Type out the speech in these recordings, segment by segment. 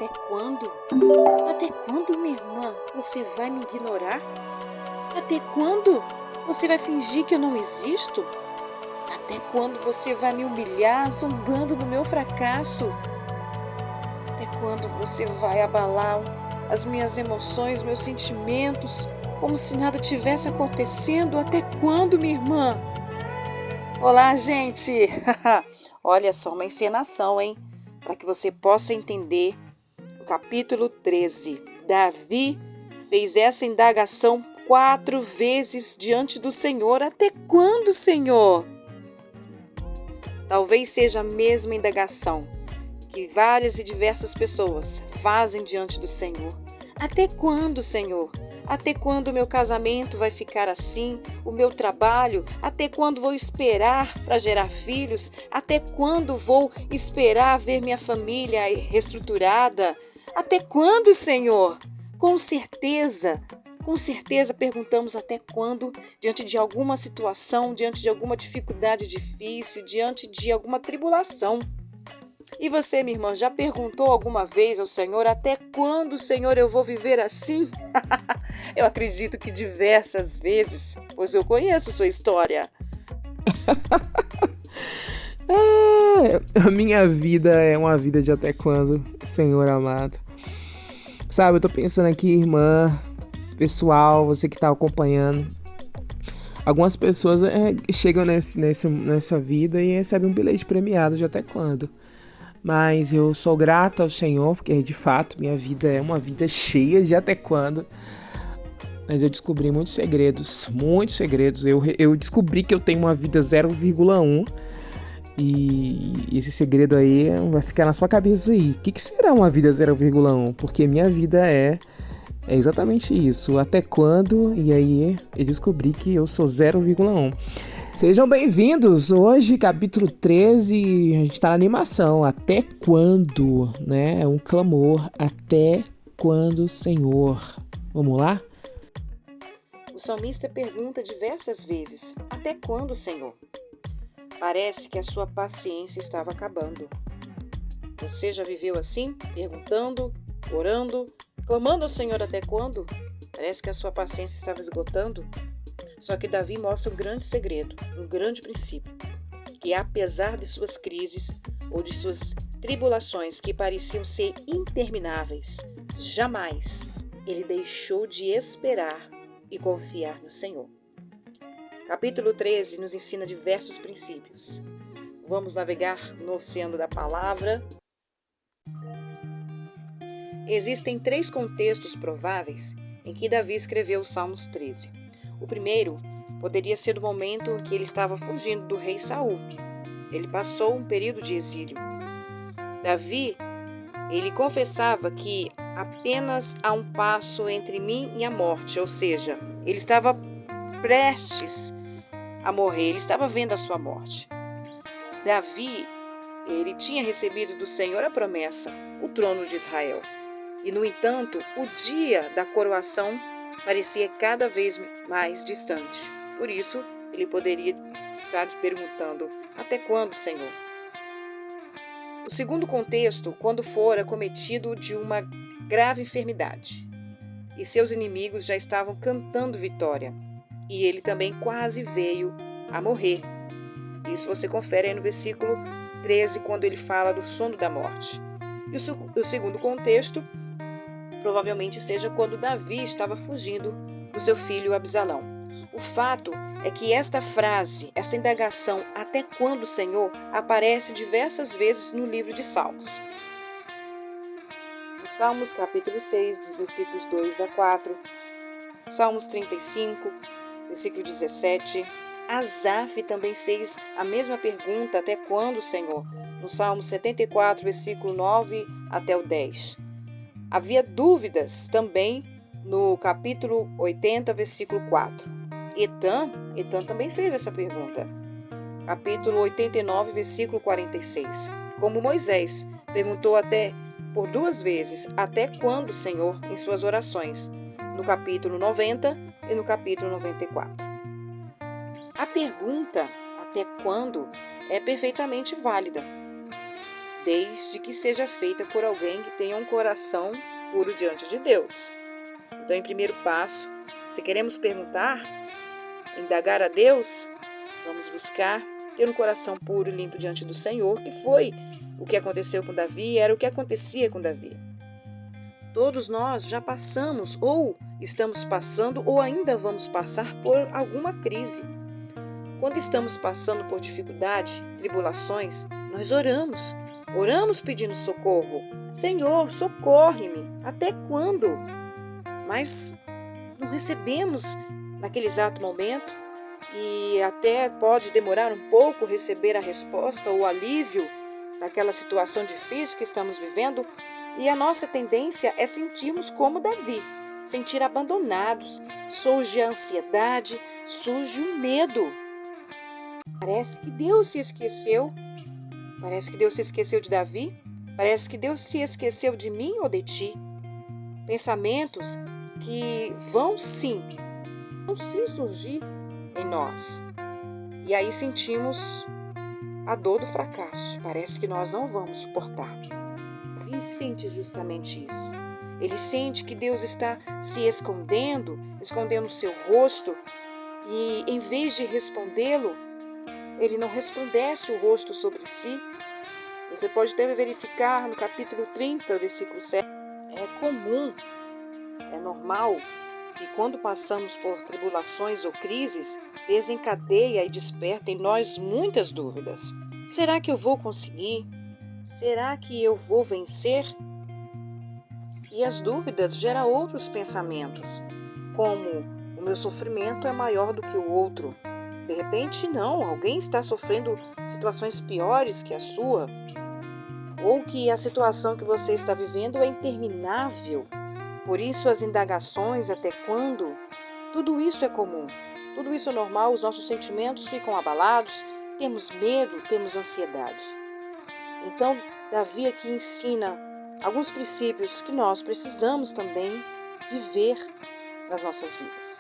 Até quando? Até quando, minha irmã, você vai me ignorar? Até quando você vai fingir que eu não existo? Até quando você vai me humilhar, zombando do meu fracasso? Até quando você vai abalar as minhas emoções, meus sentimentos, como se nada tivesse acontecendo? Até quando, minha irmã? Olá, gente! Olha só, uma encenação, hein? Para que você possa entender o capítulo 13. Davi fez essa indagação 4 vezes diante do Senhor. Até quando, Senhor? Talvez seja a mesma indagação que várias e diversas pessoas fazem diante do Senhor. Até quando, Senhor? Até quando o meu casamento vai ficar assim? O meu trabalho? Até quando vou esperar para gerar filhos? Até quando vou esperar ver minha família reestruturada? Até quando, Senhor? Com certeza perguntamos até quando, diante de alguma situação, diante de alguma dificuldade difícil, diante de alguma tribulação. E você, minha irmã, já perguntou alguma vez ao Senhor, até quando, Senhor, eu vou viver assim? Eu acredito que diversas vezes, pois eu conheço sua história. A minha vida é uma vida de até quando, Senhor amado. Sabe, eu tô pensando aqui, irmã, pessoal, você que tá acompanhando. Algumas pessoas chegam nessa vida e recebem um bilhete premiado de até quando. Mas eu sou grato ao Senhor, porque de fato minha vida é uma vida cheia de até quando. Mas eu descobri muitos segredos, muitos segredos. Eu descobri que eu tenho uma vida 0,1 e esse segredo aí vai ficar na sua cabeça aí. O que será uma vida 0,1? Porque minha vida é exatamente isso. Até quando? E aí eu descobri que eu sou 0,1. Sejam bem-vindos! Hoje, capítulo 13, a gente tá na animação. Até quando, né? É um clamor. Até quando, Senhor? Vamos lá? O salmista pergunta diversas vezes, até quando, Senhor? Parece que a sua paciência estava acabando. Você já viveu assim, perguntando, orando, clamando ao Senhor até quando? Parece que a sua paciência estava esgotando. Só que Davi mostra um grande segredo, um grande princípio, que apesar de suas crises ou de suas tribulações que pareciam ser intermináveis, jamais ele deixou de esperar e confiar no Senhor. Capítulo 13 nos ensina diversos princípios. Vamos navegar no oceano da palavra. Existem 3 contextos prováveis em que Davi escreveu os Salmos 13. O primeiro poderia ser o momento em que ele estava fugindo do rei Saul. Ele passou um período de exílio. Davi, ele confessava que apenas há um passo entre mim e a morte, ou seja, ele estava prestes a morrer, ele estava vendo a sua morte. Davi, ele tinha recebido do Senhor a promessa, o trono de Israel. E, no entanto, o dia da coroação parecia cada vez mais distante. Por isso, ele poderia estar perguntando, até quando, Senhor? O segundo contexto, quando fora cometido de uma grave enfermidade, e seus inimigos já estavam cantando vitória, e ele também quase veio a morrer. Isso você confere aí no versículo 13, quando ele fala do sono da morte. E o segundo contexto provavelmente seja quando Davi estava fugindo do seu filho Absalão. O fato é que esta frase, esta indagação, até quando, Senhor, aparece diversas vezes no livro de Salmos. No Salmos capítulo 6, dos versículos 2 a 4, Salmos 35, versículo 17, Asaf também fez a mesma pergunta, até quando, Senhor? No Salmo 74, versículo 9 até o 10. Havia dúvidas também no capítulo 80, versículo 4. Etan também fez essa pergunta. Capítulo 89, versículo 46. Como Moisés perguntou até por 2 vezes, até quando, Senhor, em suas orações, no capítulo 90 e no capítulo 94. A pergunta, até quando, é perfeitamente válida. desde que seja feita por alguém que tenha um coração puro diante de Deus. Então, em primeiro passo, se queremos perguntar, indagar a Deus, vamos buscar ter um coração puro e limpo diante do Senhor, que foi o que aconteceu com Davi, era o que acontecia com Davi. Todos nós já passamos, ou estamos passando, ou ainda vamos passar por alguma crise. Quando estamos passando por dificuldade, tribulações, nós oramos pedindo socorro. Senhor, socorre-me. Até quando? Mas não recebemos naquele exato momento e até pode demorar um pouco receber a resposta ou o alívio daquela situação difícil que estamos vivendo. E a nossa tendência é sentirmos como Davi, sentir abandonados, surge a ansiedade, surge o medo. Parece que Deus se esqueceu. Parece que Deus se esqueceu de Davi. Parece que Deus se esqueceu de mim ou de ti. Pensamentos que vão sim surgir em nós. E aí sentimos a dor do fracasso. Parece que nós não vamos suportar. Davi sente justamente isso. Ele sente que Deus está se escondendo o seu rosto, e em vez de respondê-lo, ele não resplandece o rosto sobre si. Você pode até verificar no capítulo 30, versículo 7. É comum, é normal que quando passamos por tribulações ou crises, desencadeia e desperta em nós muitas dúvidas. Será que eu vou conseguir? Será que eu vou vencer? E as dúvidas geram outros pensamentos, como o meu sofrimento é maior do que o outro. De repente, não, alguém está sofrendo situações piores que a sua, ou que a situação que você está vivendo é interminável. Por isso, as indagações, até quando? Tudo isso é comum, tudo isso é normal, os nossos sentimentos ficam abalados, temos medo, temos ansiedade. Então, Davi aqui ensina alguns princípios que nós precisamos também viver nas nossas vidas.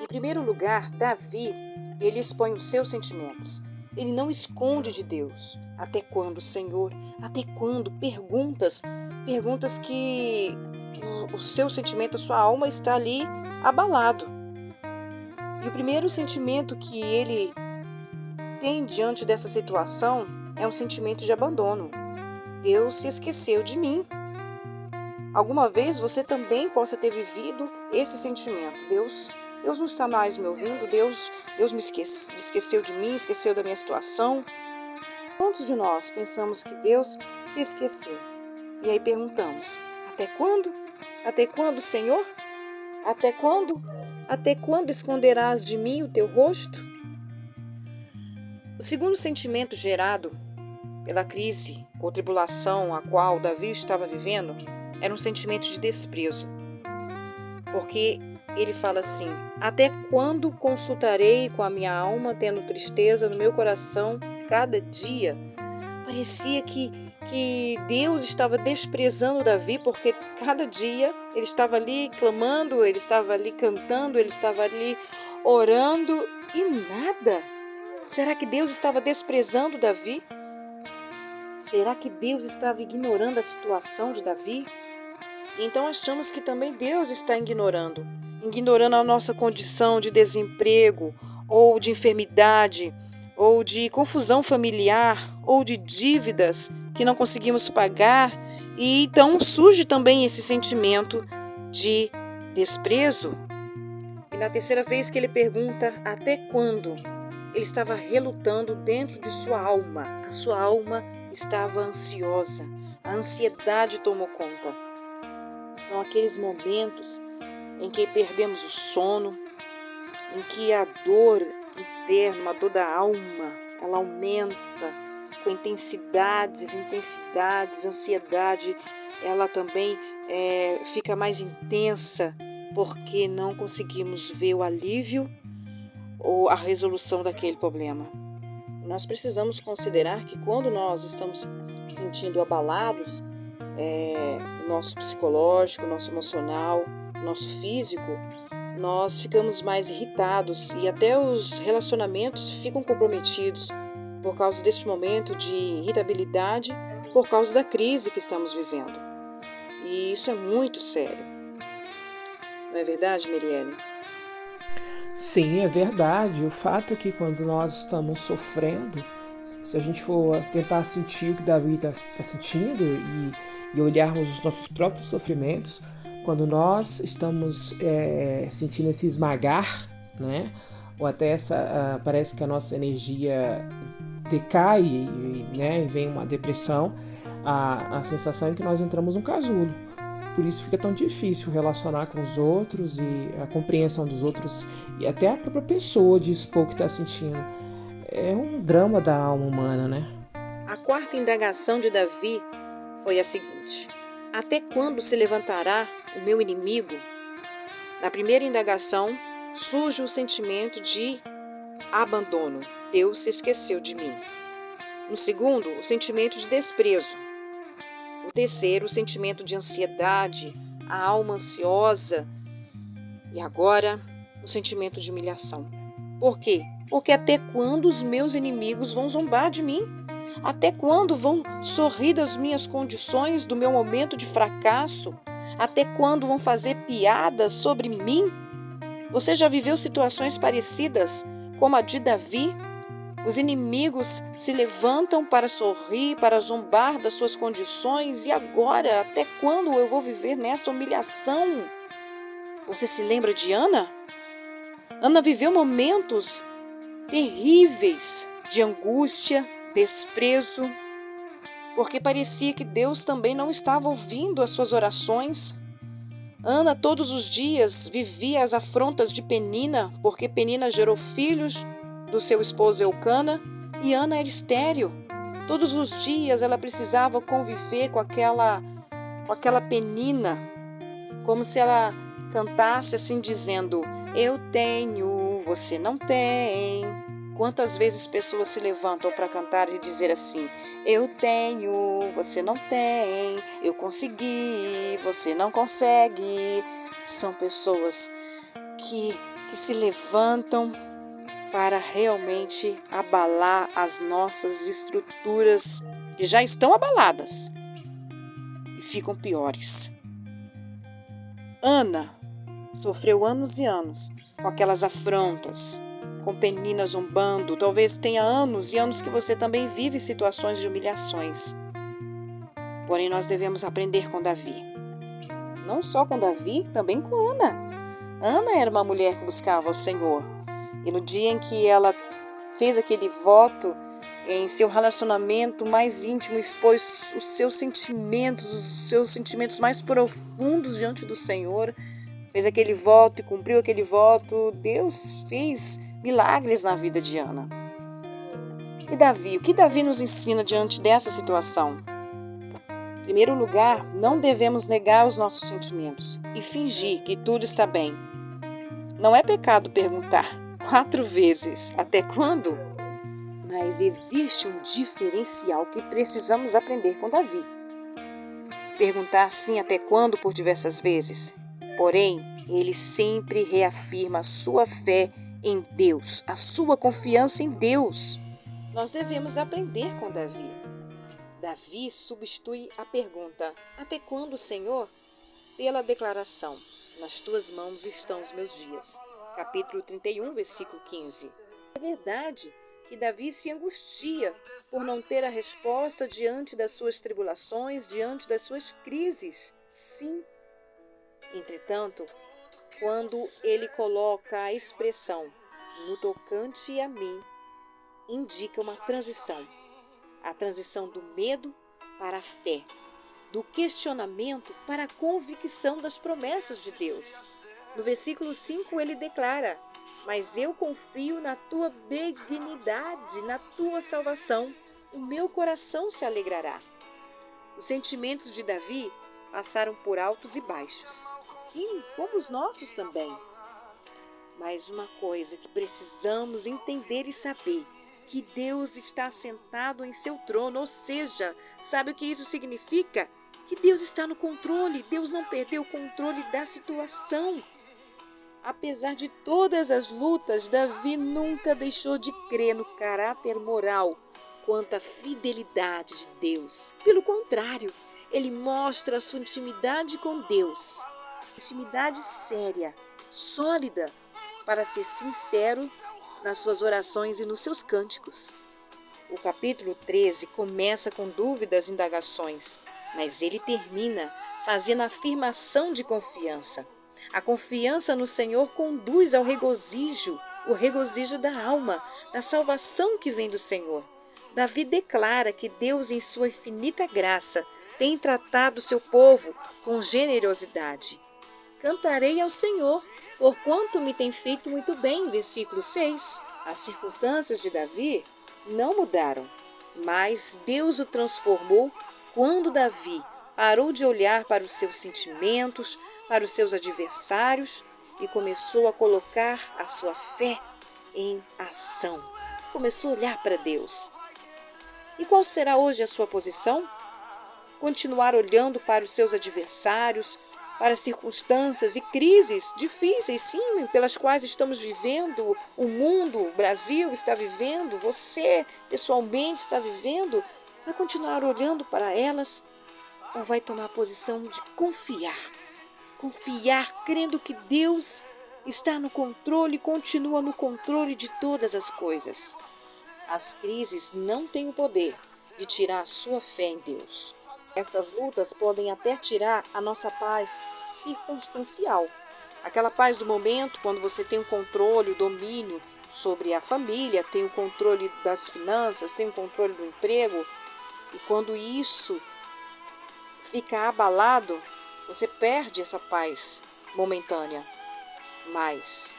Em primeiro lugar, Davi, ele expõe os seus sentimentos. Ele não esconde de Deus. Até quando, Senhor? Até quando? Perguntas que o seu sentimento, a sua alma está ali abalado. E o primeiro sentimento que ele tem diante dessa situação é um sentimento de abandono. Deus se esqueceu de mim. Alguma vez você também possa ter vivido esse sentimento. Deus não está mais me ouvindo, Deus me esqueceu de mim, esqueceu da minha situação. Quantos de nós pensamos que Deus se esqueceu? E aí perguntamos, até quando? Até quando, Senhor? Até quando? Até quando esconderás de mim o teu rosto? O segundo sentimento gerado pela crise ou tribulação a qual Davi estava vivendo era um sentimento de desprezo. Porque ele fala assim, até quando consultarei com a minha alma, tendo tristeza no meu coração cada dia? Parecia que Deus estava desprezando Davi, porque cada dia ele estava ali clamando, ele estava ali cantando, ele estava ali orando e nada. Será que Deus estava desprezando Davi? Será que Deus estava ignorando a situação de Davi? Então achamos que também Deus está ignorando a nossa condição de desemprego, ou de enfermidade, ou de confusão familiar, ou de dívidas que não conseguimos pagar. E então surge também esse sentimento de desprezo. E na terceira vez que ele pergunta até quando, ele estava relutando dentro de sua alma. A sua alma estava ansiosa, a ansiedade tomou conta. São aqueles momentos em que perdemos o sono, em que a dor interna, a dor da alma, ela aumenta com intensidades, a ansiedade, ela também fica mais intensa, porque não conseguimos ver o alívio ou a resolução daquele problema. Nós precisamos considerar que quando nós estamos sentindo abalados, o nosso psicológico, o nosso emocional, o nosso físico, nós ficamos mais irritados e até os relacionamentos ficam comprometidos. por causa deste momento de irritabilidade, por causa da crise que estamos vivendo. E isso é muito sério. Não é verdade, Merielle? Sim, é verdade. O fato é que quando nós estamos sofrendo, se a gente for tentar sentir o que Davi está sentindo e olharmos os nossos próprios sofrimentos, quando nós estamos sentindo esse esmagar, né? Ou até parece que a nossa energia decai né? E vem uma depressão, a sensação é que nós entramos num casulo. Por isso fica tão difícil relacionar com os outros e a compreensão dos outros e até a própria pessoa de expor o que está sentindo. É um drama da alma humana, né? A quarta indagação de Davi foi a seguinte: até quando se levantará o meu inimigo? Na primeira indagação, surge o sentimento de abandono. Deus se esqueceu de mim. No segundo, o sentimento de desprezo. O terceiro, o sentimento de ansiedade, a alma ansiosa. E agora, o sentimento de humilhação. Por quê? Porque até quando os meus inimigos vão zombar de mim? Até quando vão sorrir das minhas condições, do meu momento de fracasso? Até quando vão fazer piadas sobre mim? Você já viveu situações parecidas como a de Davi? Os inimigos se levantam para sorrir, para zombar das suas condições. E agora, até quando eu vou viver nesta humilhação? Você se lembra de Ana? Ana viveu momentos terríveis de angústia, desprezo, porque parecia que Deus também não estava ouvindo as suas orações. Ana todos os dias vivia as afrontas de Penina, porque Penina gerou filhos do seu esposo Eucana e Ana era estéril. Todos os dias ela precisava conviver com aquela Penina, como se ela cantasse assim dizendo: eu tenho, você não tem. Quantas vezes pessoas se levantam para cantar e dizer assim: eu tenho, você não tem, eu consegui, você não consegue. São pessoas que se levantam para realmente abalar as nossas estruturas que já estão abaladas e ficam piores. Ana sofreu anos e anos com aquelas afrontas, com Penina zombando. Talvez tenha anos e anos que você também vive situações de humilhações. Porém, nós devemos aprender com Davi. Não só com Davi, também com Ana. Ana era uma mulher que buscava o Senhor. E no dia em que ela fez aquele voto, em seu relacionamento mais íntimo, expôs os seus sentimentos mais profundos diante do Senhor, fez aquele voto e cumpriu aquele voto, Deus fez milagres na vida de Ana. E Davi, o que Davi nos ensina diante dessa situação? Em primeiro lugar, não devemos negar os nossos sentimentos e fingir que tudo está bem. Não é pecado perguntar 4 vezes, até quando? Mas existe um diferencial que precisamos aprender com Davi. Perguntar sim até quando por diversas vezes. Porém, ele sempre reafirma a sua fé em Deus, a sua confiança em Deus. Nós devemos aprender com Davi. Davi substitui a pergunta: até quando, Senhor? Pela declaração: nas tuas mãos estão os meus dias. Capítulo 31, versículo 15. É verdade que Davi se angustia por não ter a resposta diante das suas tribulações, diante das suas crises. Sim. Entretanto, quando ele coloca a expressão no tocante a mim, indica uma transição. A transição do medo para a fé, do questionamento para a convicção das promessas de Deus. No versículo 5 ele declara: mas eu confio na tua benignidade, na tua salvação, o meu coração se alegrará. Os sentimentos de Davi passaram por altos e baixos, sim, como os nossos também. Mas uma coisa que precisamos entender e saber, que Deus está sentado em seu trono, ou seja, sabe o que isso significa? Que Deus está no controle, Deus não perdeu o controle da situação. Apesar de todas as lutas, Davi nunca deixou de crer no caráter moral, quanto à fidelidade de Deus. Pelo contrário, ele mostra a sua intimidade com Deus. Intimidade séria, sólida, para ser sincero nas suas orações e nos seus cânticos. O capítulo 13 começa com dúvidas e indagações, mas ele termina fazendo a afirmação de confiança. A confiança no Senhor conduz ao regozijo, o regozijo da alma, da salvação que vem do Senhor. Davi declara que Deus, em sua infinita graça, tem tratado seu povo com generosidade. Cantarei ao Senhor, porquanto me tem feito muito bem. Versículo 6. As circunstâncias de Davi não mudaram, mas Deus o transformou quando Davi parou de olhar para os seus sentimentos, para os seus adversários e começou a colocar a sua fé em ação. Começou a olhar para Deus. E qual será hoje a sua posição? Continuar olhando para os seus adversários, para circunstâncias e crises difíceis, sim, pelas quais estamos vivendo, o mundo, o Brasil está vivendo, você pessoalmente está vivendo, vai continuar olhando para elas ou vai tomar a posição de confiar? Confiar, crendo que Deus está no controle e continua no controle de todas as coisas. As crises não têm o poder de tirar a sua fé em Deus. Essas lutas podem até tirar a nossa paz circunstancial. Aquela paz do momento, quando você tem o controle, o domínio sobre a família, tem o controle das finanças, tem o controle do emprego. E quando isso fica abalado, você perde essa paz momentânea. Mas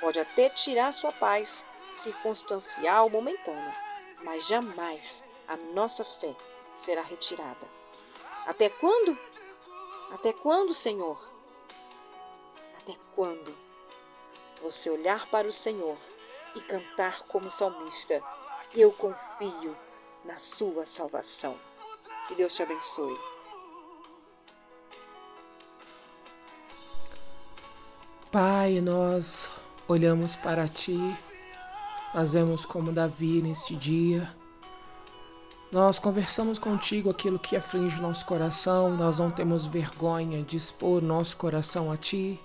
pode até tirar a sua paz circunstancial momentânea, mas jamais a nossa fé será retirada. Até quando? Até quando, Senhor? Até quando você olhar para o Senhor e cantar como salmista: eu confio na sua salvação. Que Deus te abençoe. Pai, nós olhamos para Ti, fazemos como Davi neste dia. Nós conversamos contigo aquilo que aflige o nosso coração. Nós não temos vergonha de expor nosso coração a Ti.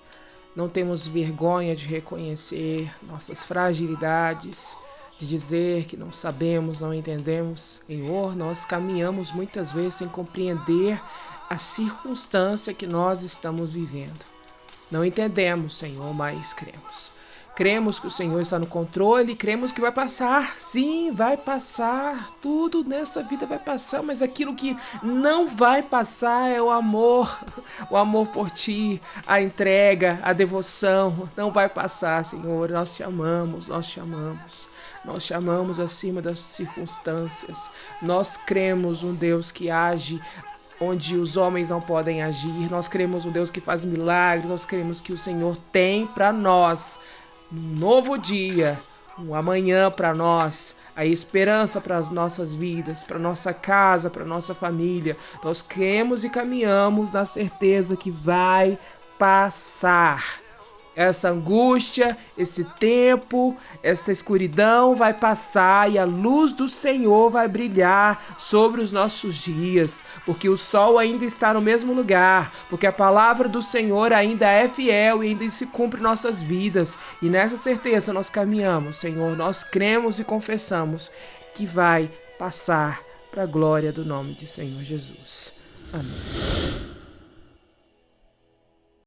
Não temos vergonha de reconhecer nossas fragilidades, de dizer que não sabemos, não entendemos. Senhor, nós caminhamos muitas vezes sem compreender a circunstância que nós estamos vivendo. Não entendemos, Senhor, mas cremos. Cremos que o Senhor está no controle, cremos que vai passar. Sim, vai passar. Tudo nessa vida vai passar, mas aquilo que não vai passar é o amor. O amor por Ti, a entrega, a devoção. Não vai passar, Senhor. Nós te amamos, nós te amamos. Nós te amamos acima das circunstâncias. Nós cremos um Deus que age onde os homens não podem agir. Nós cremos um Deus que faz milagres. Nós cremos que o Senhor tem para nós um novo dia, um amanhã para nós, a esperança para as nossas vidas, para nossa casa, para nossa família. Nós cremos e caminhamos na certeza que vai passar. Essa angústia, esse tempo, essa escuridão vai passar e a luz do Senhor vai brilhar sobre os nossos dias, porque o sol ainda está no mesmo lugar, porque a palavra do Senhor ainda é fiel e ainda se cumpre em nossas vidas. E nessa certeza nós caminhamos, Senhor, nós cremos e confessamos que vai passar para a glória do nome de Senhor Jesus. Amém.